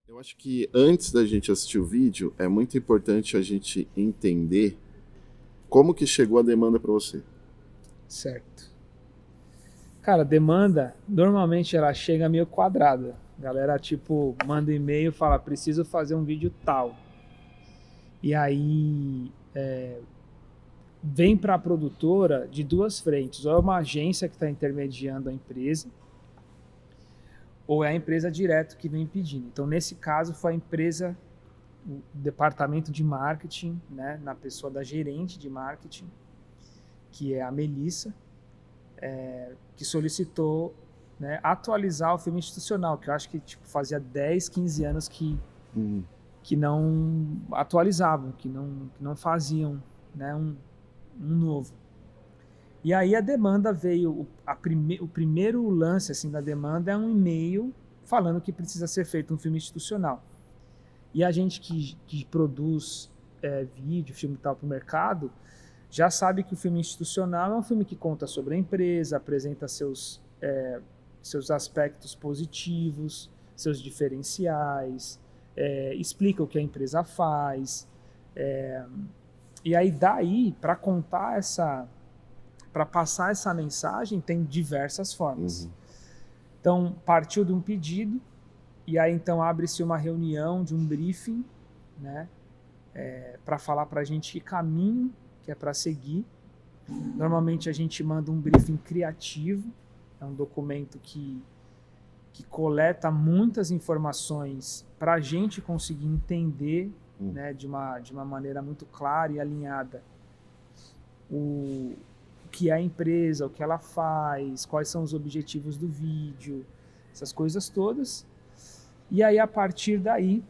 Eu acho que antes da gente assistir o vídeo, é muito importante a gente entender como que chegou a demanda para você. Certo. Cara, demanda, normalmente ela chega meio quadrada. A galera, tipo, manda e-mail e fala, preciso fazer um vídeo tal. E aí vem para a produtora de duas frentes. Ou é uma agência que está intermediando a empresa, ou é a empresa direto que vem pedindo. Então, nesse caso, foi a empresa, o departamento de marketing, né, na pessoa da gerente de marketing, que é a Melissa, que solicitou, né, atualizar o filme institucional, que eu acho que tipo, fazia 10, 15 anos que não atualizavam, que não faziam, né, um novo. E aí a demanda veio, o primeiro lance assim, da demanda é um e-mail falando que precisa ser feito um filme institucional. E a gente que produz vídeo, filme e tal para o mercado, já sabe que o filme institucional é um filme que conta sobre a empresa, apresenta seus aspectos positivos, seus diferenciais, explica o que a empresa faz. E aí daí, para contar para passar essa mensagem, tem diversas formas. Então, partiu de um pedido, e aí então abre-se uma reunião de um briefing, né, para falar para a gente que caminho que é para seguir. Normalmente a gente manda um briefing criativo, é um documento que coleta muitas informações para a gente conseguir entender, né, de uma maneira muito clara e alinhada o que é a empresa, o que ela faz, quais são os objetivos do vídeo, essas coisas todas. E aí, a partir daí,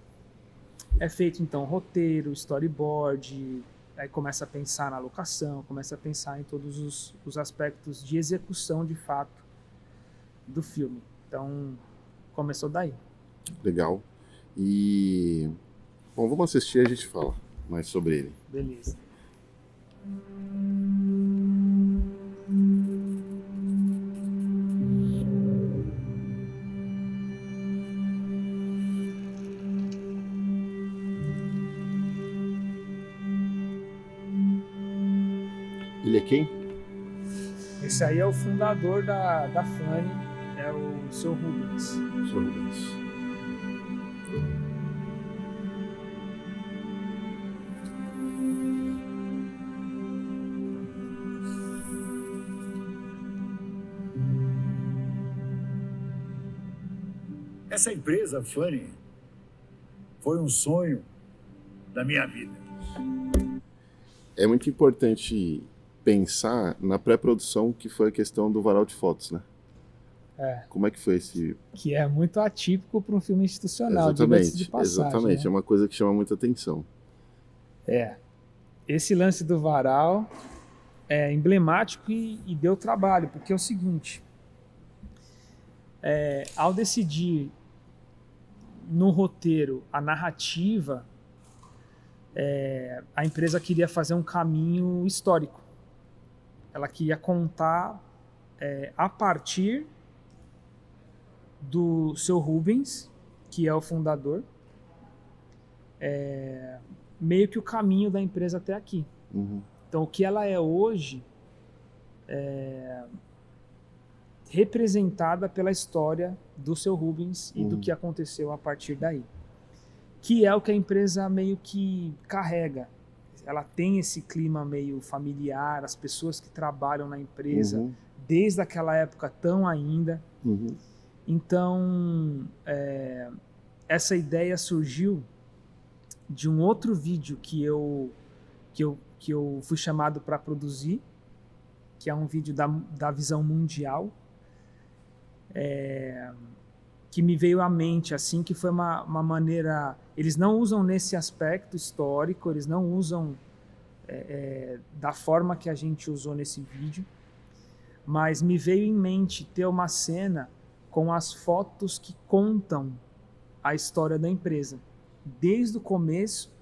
é feito então roteiro, storyboard, aí começa a pensar na locação, começa a pensar em todos os aspectos de execução de fato do filme. Então, começou daí. Legal. E bom, vamos assistir e a gente fala mais sobre ele. Beleza. Ele é quem? Esse aí é o fundador da Funny, é o Seu Rubens. Sr. Rubens. Essa empresa, Funny, foi um sonho da minha vida. É muito importante pensar na pré-produção, que foi a questão do varal de fotos, né? Como é que foi esse... Que é muito atípico para um filme institucional, diga-se de passagem. Exatamente, né? é uma coisa que chama muita atenção. Esse lance do varal é emblemático e deu trabalho, porque é o seguinte, ao decidir no roteiro a narrativa, a empresa queria fazer um caminho histórico. Ela queria contar a partir do Seu Rubens, que é o fundador, meio que o caminho da empresa até aqui. Então, o que ela é hoje é representada pela história do Seu Rubens e do que aconteceu a partir daí. Que é o que a empresa meio que carrega. Ela tem esse clima meio familiar, as pessoas que trabalham na empresa, desde aquela época estão ainda. Então, essa ideia surgiu de um outro vídeo que eu fui chamado para produzir, que é um vídeo da visão mundial, que me veio à mente, assim, que foi uma maneira... Eles não usam nesse aspecto histórico, eles não usam da forma que a gente usou nesse vídeo, mas me veio em mente ter uma cena com as fotos que contam a história da empresa, desde o começo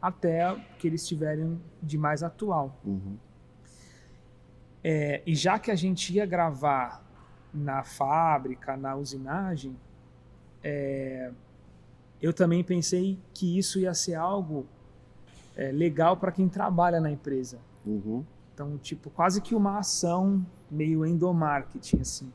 até o que eles tiverem de mais atual. E já que a gente ia gravar na fábrica, na usinagem, eu também pensei que isso ia ser algo legal para quem trabalha na empresa. Uhum. Então, tipo, quase que uma ação meio endomarketing, assim.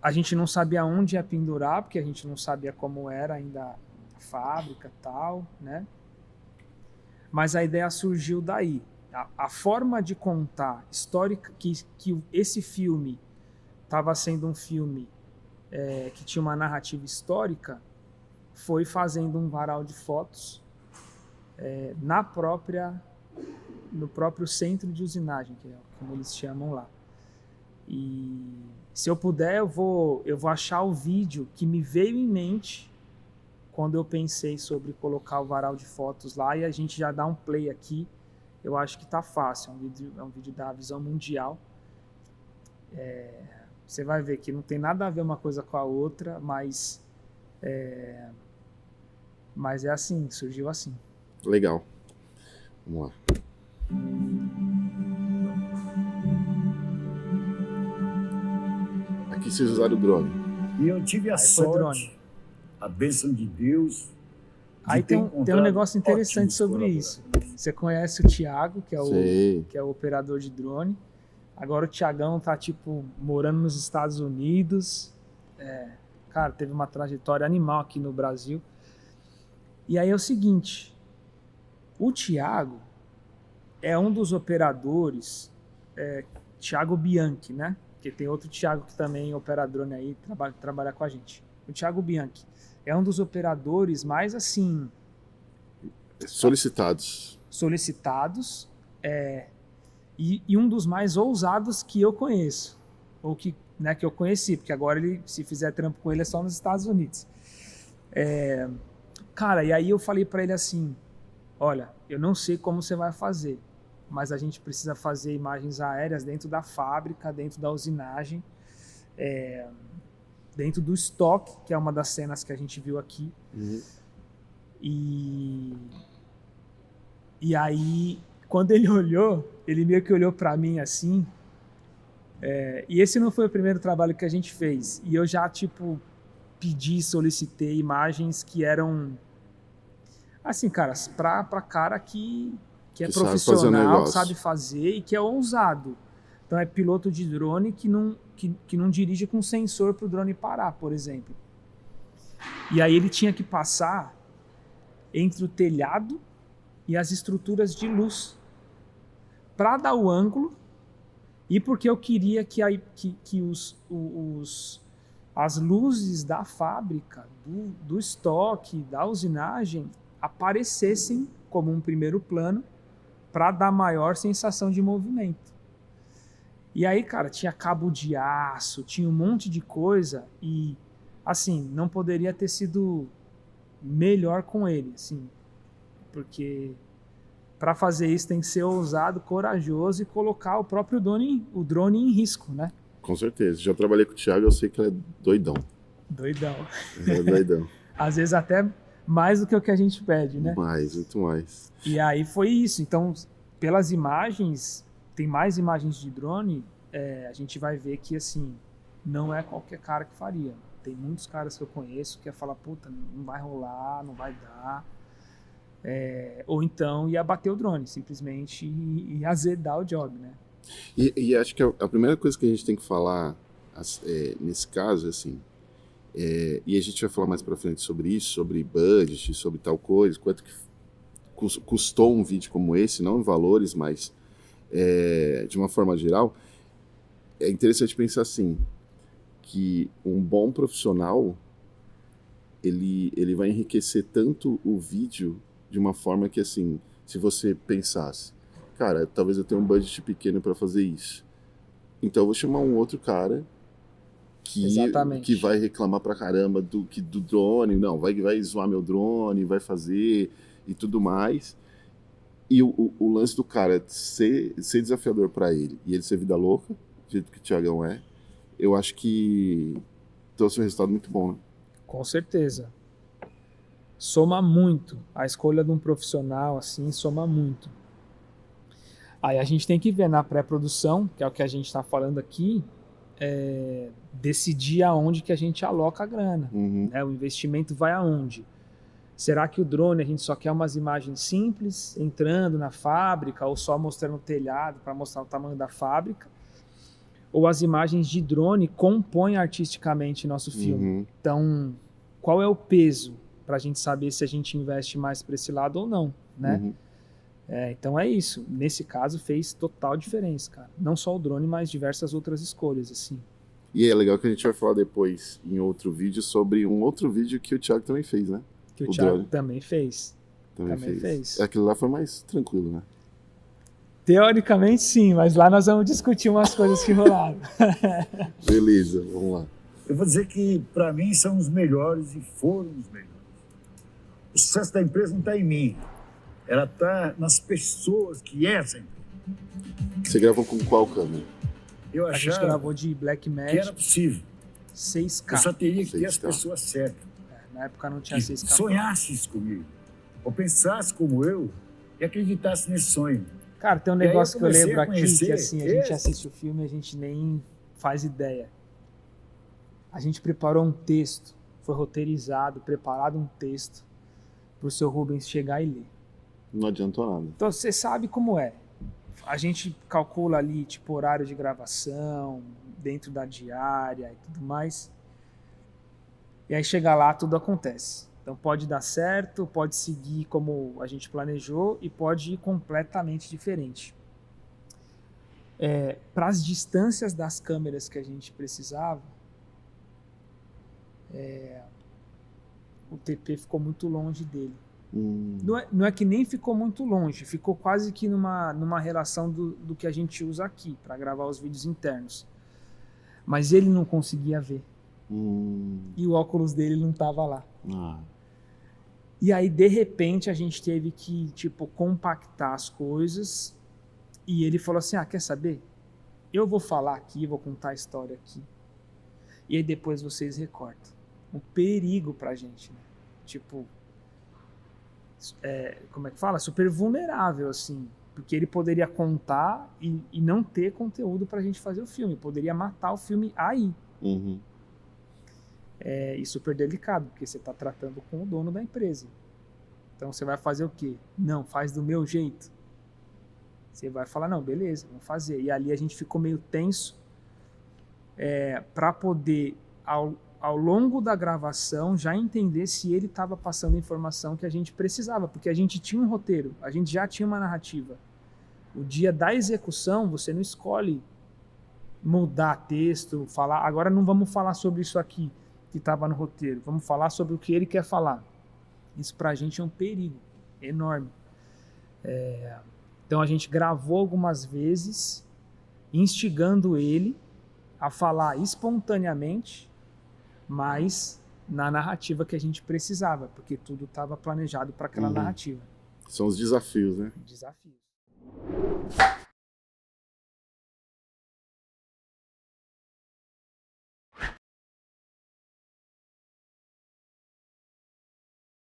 A gente não sabia onde ia pendurar, porque a gente não sabia como era ainda a fábrica e tal, né? Mas a ideia surgiu daí. A forma de contar histórica, que esse filme estava sendo um filme que tinha uma narrativa histórica, foi fazendo um varal de fotos no próprio centro de usinagem, que é como eles chamam lá. E se eu puder, eu vou achar o vídeo que me veio em mente quando eu pensei sobre colocar o varal de fotos lá, e a gente já dá um play aqui. Eu acho que tá fácil, é um vídeo da Visão Mundial. Você vai ver que não tem nada a ver uma coisa com a outra, mas é assim, surgiu assim. Legal. Vamos lá. Aqui vocês usaram o drone. E eu tive a sorte, a bênção de Deus. Aí tem um negócio interessante sobre isso. Você conhece o Thiago, que é o operador de drone. Agora o Thiagão tá, tipo, morando nos Estados Unidos. Cara, teve uma trajetória animal aqui no Brasil. E aí é o seguinte, o Thiago é um dos operadores, Thiago Bianchi, né? Porque tem outro Thiago que também opera drone aí, trabalha com a gente. O Thiago Bianchi é um dos operadores mais, assim... Solicitados. E um dos mais ousados que eu conheço. Ou que eu conheci, porque agora se fizer trampo com ele é só nos Estados Unidos. Cara, e aí eu falei para ele assim, olha, eu não sei como você vai fazer, mas a gente precisa fazer imagens aéreas dentro da fábrica, dentro da usinagem, dentro do estoque, que é uma das cenas que a gente viu aqui. Uhum. E aí, quando ele olhou, ele meio que olhou para mim assim, e esse não foi o primeiro trabalho que a gente fez, e eu já, tipo, solicitei imagens que eram assim, cara, pra cara que é profissional, sabe fazer e que é ousado. Então é piloto de drone que não dirige com sensor pro drone parar, por exemplo. E aí ele tinha que passar entre o telhado e as estruturas de luz para dar o ângulo, e porque eu queria que as luzes da fábrica, do estoque, da usinagem, aparecessem como um primeiro plano para dar maior sensação de movimento. E aí, cara, tinha cabo de aço, tinha um monte de coisa e, assim, não poderia ter sido melhor com ele, assim, porque para fazer isso tem que ser ousado, corajoso e colocar o próprio drone em risco, né? Com certeza. Já trabalhei com o Thiago, eu sei que ele é doidão. Doidão. É doidão. Às vezes até mais do que o que a gente pede, né? Muito mais. E aí foi isso. Então, pelas imagens, tem mais imagens de drone, a gente vai ver que, assim, não é qualquer cara que faria. Tem muitos caras que eu conheço que ia falar, puta, não vai rolar, não vai dar. Ou então ia bater o drone, simplesmente, e azedar o job, né? E acho que a primeira coisa que a gente tem que falar nesse caso, assim, e a gente vai falar mais pra frente sobre isso, sobre budget, sobre tal coisa, quanto que custou um vídeo como esse, não em valores, mas de uma forma geral, é interessante pensar assim, que um bom profissional, ele vai enriquecer tanto o vídeo de uma forma que, assim, se você pensasse, cara, talvez eu tenha um budget pequeno para fazer isso, então eu vou chamar um outro cara que vai reclamar pra caramba do drone, não, vai zoar meu drone, vai fazer e tudo mais. E o lance do cara ser desafiador para ele e ele ser vida louca, do jeito que o Thiagão é, eu acho que trouxe um resultado muito bom, né? Com certeza. Soma muito. A escolha de um profissional, assim, soma muito. Aí a gente tem que ver na pré-produção, que é o que a gente está falando aqui, decidir aonde que a gente aloca a grana. Né? O investimento vai aonde? Será que o drone a gente só quer umas imagens simples, entrando na fábrica, ou só mostrando o telhado para mostrar o tamanho da fábrica? Ou as imagens de drone compõem artisticamente nosso filme? Então, qual é o peso para a gente saber se a gente investe mais para esse lado ou não, né? Então é isso. Nesse caso fez total diferença, cara. Não só o drone, mas diversas outras escolhas, assim. E é legal que a gente vai falar depois, em outro vídeo, sobre um outro vídeo que o Thiago também fez, né? Que o Thiago também fez. Também fez. Aquilo lá foi mais tranquilo, né? Teoricamente sim, mas lá nós vamos discutir umas coisas que rolaram. Beleza, vamos lá. Eu vou dizer que, para mim, são os melhores e foram os melhores. O sucesso da empresa não está em mim. Ela está nas pessoas que essa empresa. Você gravou com qual câmera? Eu A gente achava gravou de que Blackmagic era possível. 6K. Eu só teria que ter 6K. as pessoas certas. Na época não tinha Que 6K. sonhasse comigo. Ou pensasse como eu e acreditasse nesse sonho. Cara, tem um E aí eu negócio que eu comecei lembro a aqui, conhecer que assim, a gente esse. assiste o filme e a gente nem faz ideia. A gente preparou um texto, foi roteirizado, preparado um texto pro seu Rubens chegar e ler. Não adiantou nada. Então você sabe como é. A gente calcula ali, tipo, horário de gravação, dentro da diária e tudo mais. E aí chega lá, tudo acontece. Então pode dar certo, pode seguir como a gente planejou e pode ir completamente diferente. Para as distâncias das câmeras que a gente precisava, o TP ficou muito longe dele. Não é que nem ficou muito longe, ficou quase que numa relação do que a gente usa aqui para gravar os vídeos internos. Mas ele não conseguia ver. E o óculos dele não estava lá. E aí, de repente, a gente teve que, tipo, compactar as coisas. E ele falou assim, quer saber? Eu vou falar aqui, vou contar a história aqui. E aí depois vocês recortam. Um perigo pra gente, né? Tipo, como é que fala? Super vulnerável, assim. Porque ele poderia contar e não ter conteúdo pra gente fazer o filme. Poderia matar o filme aí. E super delicado, porque você está tratando com o dono da empresa. Então você vai fazer o quê? Não, faz do meu jeito. Você vai falar, não, beleza, vamos fazer. E ali a gente ficou meio tenso para poder, ao longo da gravação, já entender se ele estava passando a informação que a gente precisava, porque a gente tinha um roteiro, a gente já tinha uma narrativa. O dia da execução, você não escolhe mudar texto, falar, agora não vamos falar sobre isso aqui que estava no roteiro, vamos falar sobre o que ele quer falar. Isso pra gente é um perigo enorme. Então a gente gravou algumas vezes, instigando ele a falar espontaneamente, mas na narrativa que a gente precisava, porque tudo estava planejado para aquela narrativa. São os desafios, né? Desafios.